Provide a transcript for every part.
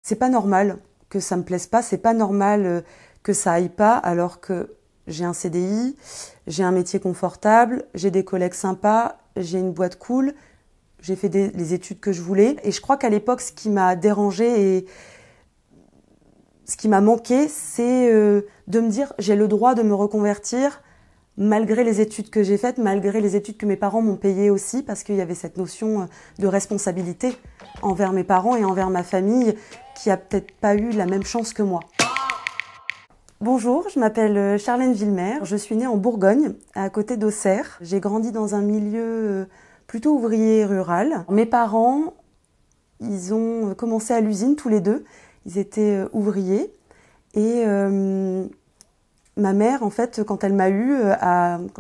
C'est pas normal que ça me plaise pas, c'est pas normal que ça aille pas alors que j'ai un CDI, j'ai un métier confortable, j'ai des collègues sympas, j'ai une boîte cool, j'ai fait les études que je voulais. Et je crois qu'à l'époque, ce qui m'a dérangée et ce qui m'a manqué, c'est de me dire j'ai le droit de me reconvertir malgré les études que j'ai faites, malgré les études que mes parents m'ont payées aussi, parce qu'il y avait cette notion de responsabilité envers mes parents et envers ma famille qui a peut-être pas eu la même chance que moi. Bonjour, je m'appelle Charlène Villemer, je suis née en Bourgogne, à côté d'Auxerre. J'ai grandi dans un milieu plutôt ouvrier et rural. Mes parents, ils ont commencé à l'usine tous les deux, ils étaient ouvriers et ma mère, en fait, quand elle m'a eue,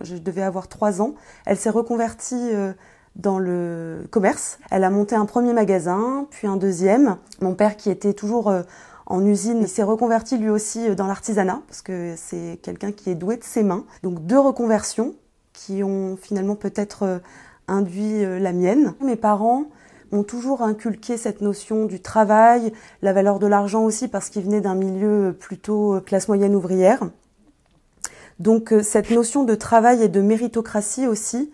je devais avoir 3 ans, elle s'est reconvertie dans le commerce. Elle a monté un premier magasin, puis un deuxième. Mon père, qui était toujours en usine, il s'est reconverti lui aussi dans l'artisanat, parce que c'est quelqu'un qui est doué de ses mains. Donc 2 reconversions qui ont finalement peut-être induit la mienne. Mes parents m'ont toujours inculqué cette notion du travail, la valeur de l'argent aussi, parce qu'ils venaient d'un milieu plutôt classe moyenne ouvrière. Donc cette notion de travail et de méritocratie aussi,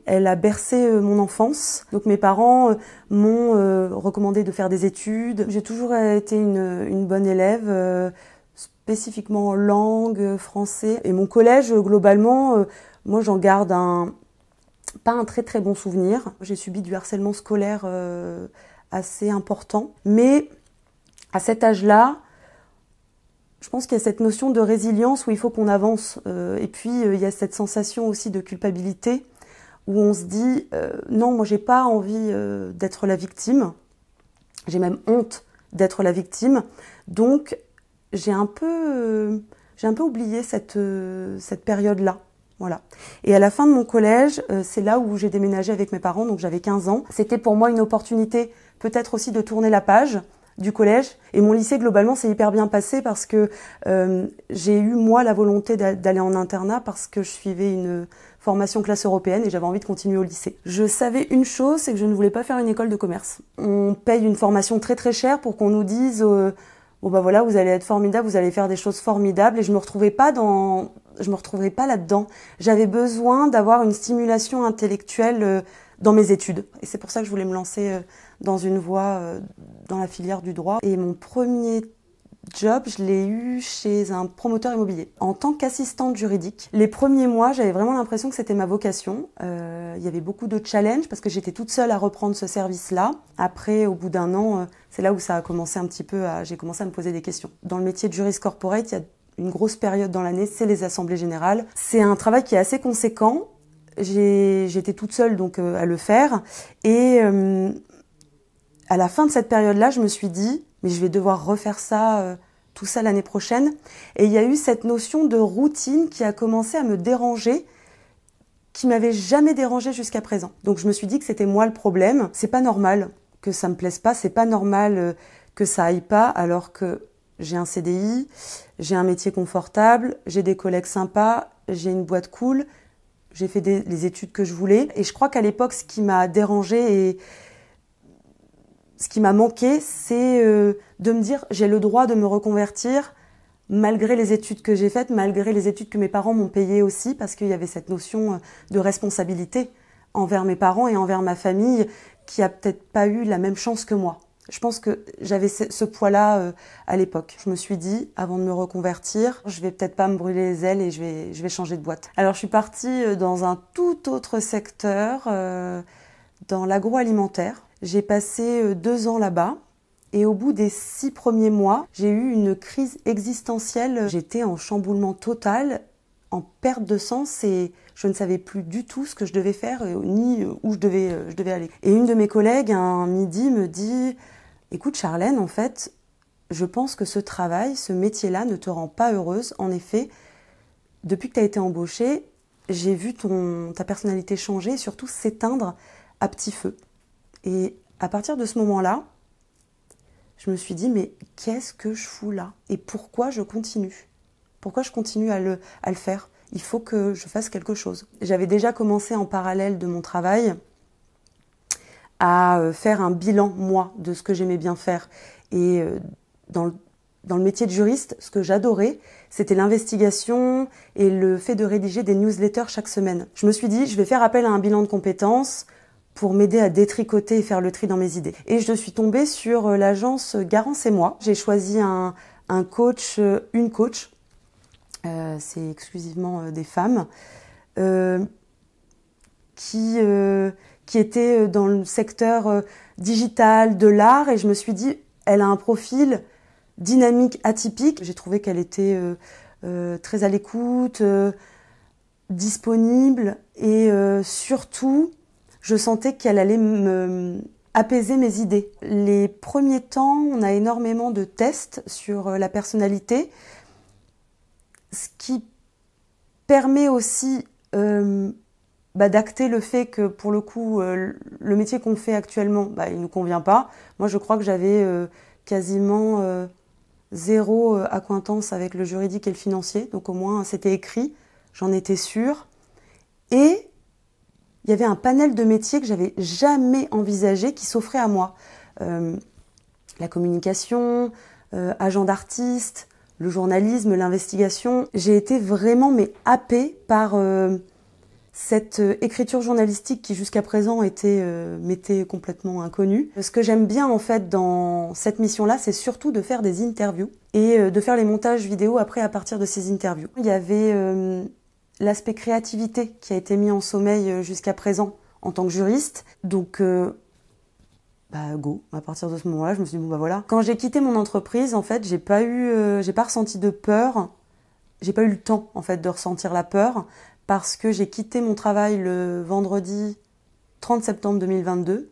elle a bercé mon enfance. Donc mes parents m'ont recommandé de faire des études. J'ai toujours été une bonne élève, spécifiquement en langue, français. Et mon collège, globalement, moi j'en garde pas un très très bon souvenir. J'ai subi du harcèlement scolaire assez important. Mais à cet âge-là, je pense qu'il y a cette notion de résilience où il faut qu'on avance. Et puis, il y a cette sensation aussi de culpabilité où on se dit non, moi, j'ai pas envie d'être la victime. J'ai même honte d'être la victime. Donc, j'ai un peu oublié cette période-là. Voilà. Et à la fin de mon collège, c'est là où j'ai déménagé avec mes parents, donc j'avais 15 ans. C'était pour moi une opportunité peut-être aussi de tourner la page du collège. Et mon lycée, globalement, s'est hyper bien passé parce que j'ai eu, moi, la volonté d'aller en internat parce que je suivais une formation classe européenne et j'avais envie de continuer au lycée. Je savais une chose, c'est que je ne voulais pas faire une école de commerce. On paye une formation très très chère pour qu'on nous dise bon bah voilà, vous allez être formidable, vous allez faire des choses formidables, et je me retrouvais pas là-dedans. J'avais besoin d'avoir une stimulation intellectuelle dans mes études. Et c'est pour ça que je voulais me lancer dans une voie dans la filière du droit. Et mon premier job, je l'ai eu chez un promoteur immobilier en tant qu'assistante juridique. Les premiers mois, j'avais vraiment l'impression que c'était ma vocation. Il y avait beaucoup de challenges parce que j'étais toute seule à reprendre ce service-là. Après, au bout d'un an, c'est là où ça a commencé un petit peu j'ai commencé à me poser des questions. Dans le métier de juriste corporate, il y a une grosse période dans l'année, c'est les assemblées générales. C'est un travail qui est assez conséquent. J'étais toute seule donc à le faire. Et à la fin de cette période-là, je me suis dit mais je vais devoir refaire ça, tout ça l'année prochaine. Et il y a eu cette notion de routine qui a commencé à me déranger, qui m'avait jamais dérangée jusqu'à présent. Donc je me suis dit que c'était moi le problème. C'est pas normal que ça me plaise pas, c'est pas normal que ça aille pas, alors que j'ai un CDI, j'ai un métier confortable, j'ai des collègues sympas, j'ai une boîte cool, j'ai fait les études que je voulais. Et je crois qu'à l'époque, ce qui m'a dérangée et ce qui m'a manqué, c'est de me dire j'ai le droit de me reconvertir malgré les études que j'ai faites, malgré les études que mes parents m'ont payées aussi, parce qu'il y avait cette notion de responsabilité envers mes parents et envers ma famille qui a peut-être pas eu la même chance que moi. Je pense que j'avais ce poids-là à l'époque. Je me suis dit, avant de me reconvertir, je vais peut-être pas me brûler les ailes et je vais changer de boîte. Alors je suis partie dans un tout autre secteur, dans l'agroalimentaire. J'ai passé 2 ans là-bas et au bout des 6 premiers mois, j'ai eu une crise existentielle. J'étais en chamboulement total, en perte de sens et je ne savais plus du tout ce que je devais faire ni où je devais aller. Et une de mes collègues, un midi, me dit « Écoute Charlène, en fait, je pense que ce travail, ce métier-là ne te rend pas heureuse. En effet, depuis que tu as été embauchée, j'ai vu ta personnalité changer et surtout s'éteindre à petit feu. » Et à partir de ce moment-là, je me suis dit, mais qu'est-ce que je fous là? Et pourquoi je continue? Pourquoi je continue à le faire? Il faut que je fasse quelque chose. J'avais déjà commencé en parallèle de mon travail à faire un bilan, moi, de ce que j'aimais bien faire. Et dans le métier de juriste, ce que j'adorais, c'était l'investigation et le fait de rédiger des newsletters chaque semaine. Je me suis dit, je vais faire appel à un bilan de compétences pour m'aider à détricoter et faire le tri dans mes idées. Et je suis tombée sur l'agence Garance et moi. J'ai choisi un coach, une coach, c'est exclusivement des femmes, qui était dans le secteur digital, de l'art, et je me suis dit, elle a un profil dynamique, atypique. J'ai trouvé qu'elle était très à l'écoute, disponible, et surtout, je sentais qu'elle allait apaiser mes idées. Les premiers temps, on a énormément de tests sur la personnalité, ce qui permet aussi d'acter le fait que, pour le coup, le métier qu'on fait actuellement, il ne nous convient pas. Moi, je crois que j'avais quasiment zéro accointance avec le juridique et le financier, donc au moins c'était écrit, j'en étais sûre. Et il y avait un panel de métiers que j'avais jamais envisagé qui s'offrait à moi. La communication, agent d'artiste, le journalisme, l'investigation. J'ai été vraiment happée par cette écriture journalistique qui jusqu'à présent m'était complètement inconnue. Ce que j'aime bien en fait dans cette mission-là, c'est surtout de faire des interviews et de faire les montages vidéo après à partir de ces interviews. Il y avait l'aspect créativité qui a été mis en sommeil jusqu'à présent en tant que juriste. Donc go. À partir de ce moment-là, je me suis dit voilà. Quand j'ai quitté mon entreprise, en fait, j'ai pas ressenti de peur. J'ai pas eu le temps en fait de ressentir la peur parce que j'ai quitté mon travail le vendredi 30 septembre 2022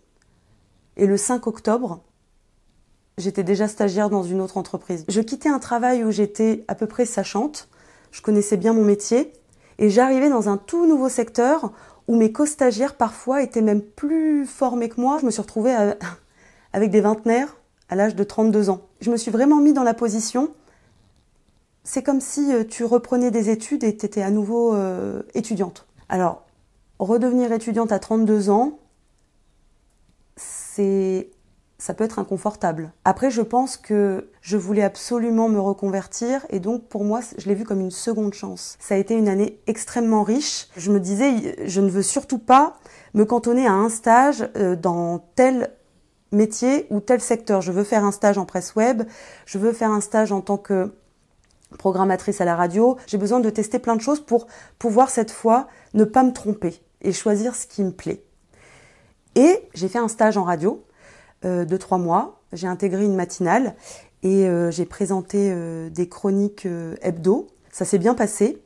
et le 5 octobre, j'étais déjà stagiaire dans une autre entreprise. Je quittais un travail où j'étais à peu près sachante, je connaissais bien mon métier et j'arrivais dans un tout nouveau secteur où mes co-stagiaires parfois étaient même plus formés que moi. Je me suis retrouvée avec des vingtenaires à l'âge de 32 ans. Je me suis vraiment mis dans la position. C'est comme si tu reprenais des études et tu étais à nouveau étudiante. Alors, redevenir étudiante à 32 ans, ça peut être inconfortable. Après, je pense que je voulais absolument me reconvertir et donc pour moi, je l'ai vu comme une seconde chance. Ça a été une année extrêmement riche. Je me disais, je ne veux surtout pas me cantonner à un stage dans tel métier ou tel secteur. Je veux faire un stage en presse web, je veux faire un stage en tant que programmatrice à la radio. J'ai besoin de tester plein de choses pour pouvoir cette fois ne pas me tromper et choisir ce qui me plaît. Et j'ai fait un stage en radio de 3 mois. J'ai intégré une matinale et j'ai présenté des chroniques hebdo. Ça s'est bien passé.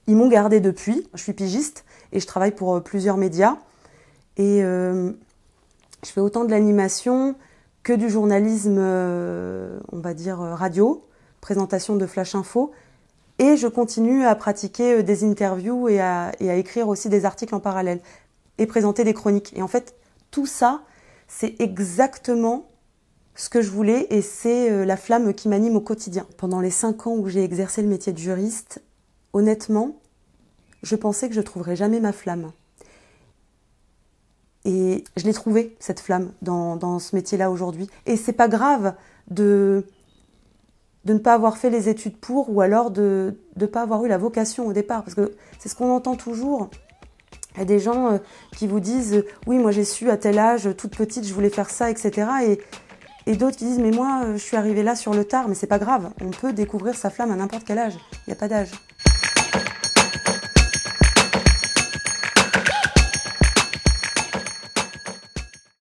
Ils m'ont gardée depuis. Je suis pigiste et je travaille pour plusieurs médias. Et je fais autant de l'animation que du journalisme, on va dire, radio, présentation de Flash Info. Et je continue à pratiquer des interviews et à écrire aussi des articles en parallèle et présenter des chroniques. Et en fait, tout ça, c'est exactement ce que je voulais et c'est la flamme qui m'anime au quotidien. Pendant les 5 ans où j'ai exercé le métier de juriste, honnêtement, je pensais que je ne trouverais jamais ma flamme. Et je l'ai trouvée, cette flamme, dans ce métier-là aujourd'hui. Et c'est pas grave de ne pas avoir fait les études pour ou alors de ne pas avoir eu la vocation au départ. Parce que c'est ce qu'on entend toujours. Il y a des gens qui vous disent « Oui, moi j'ai su à tel âge, toute petite, je voulais faire ça, etc. » Et d'autres qui disent « Mais moi, je suis arrivée là sur le tard. » Mais c'est pas grave, on peut découvrir sa flamme à n'importe quel âge. Il n'y a pas d'âge.